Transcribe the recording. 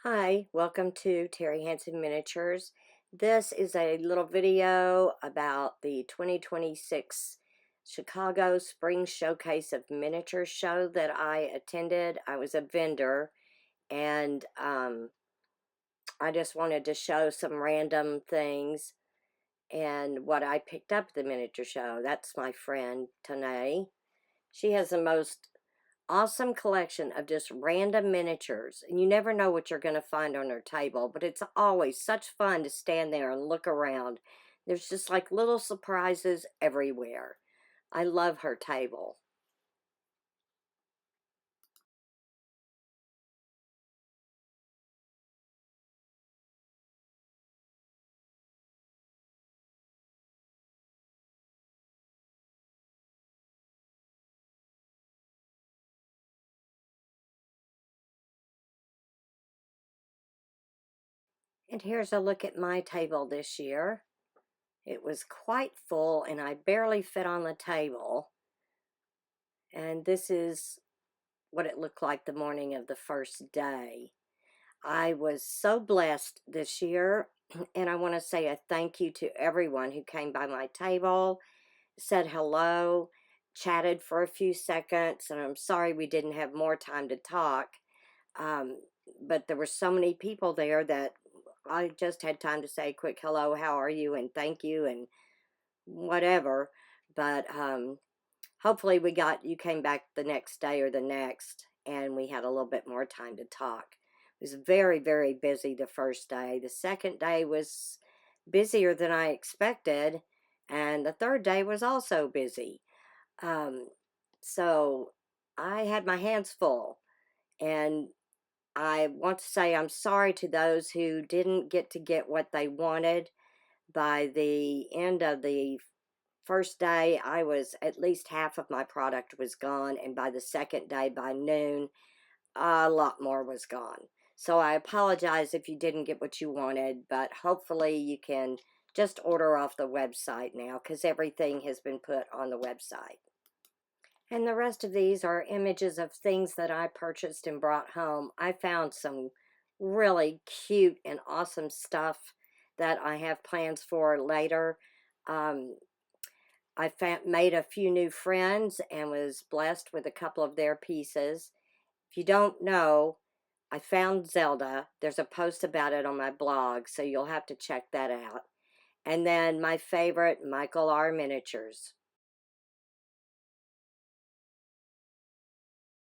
Hi, welcome to Terry Hanson Miniatures. This is a little video about the 2026 Chicago Spring Showcase of Miniatures show that I attended. I was a vendor, and I just wanted to show some random things and what I picked up at the miniature show. That's my friend, Tanae. She has the most awesome collection of just random miniatures, and you never know what you're going to find on her table, but it's always such fun to stand there and look around. There's just like little surprises everywhere. I love her table. And here's a look at my table this year. It was quite full and I barely fit on the table. And this is what it looked like the morning of the first day. I was so blessed this year, and I want to say a thank you to everyone who came by my table, said hello, chatted for a few seconds, and I'm sorry we didn't have more time to talk, um, but there were so many people there that I just had time to say a quick hello, how are you, and thank you, and whatever, but hopefully you came back the next day or the next, and we had a little bit more time to talk. It was very, very busy the first day. The second day was busier than I expected, and the third day was also busy. Um, so I had my hands full, and I want to say I'm sorry to those who didn't get what they wanted. By the end of the first day, I was at least half of my product was gone, and by the second day, by noon, a lot more was gone. So I apologize if you didn't get what you wanted, but hopefully you can just order off the website now because everything has been put on the website. And the rest of these are images of things that I purchased and brought home. I found some really cute and awesome stuff that I have plans for later. Um, I made a few new friends and was blessed with a couple of their pieces. If you don't know, I found Zelda. There's a post about it on my blog, so you'll have to check that out. And then my favorite, Michael R. Miniatures.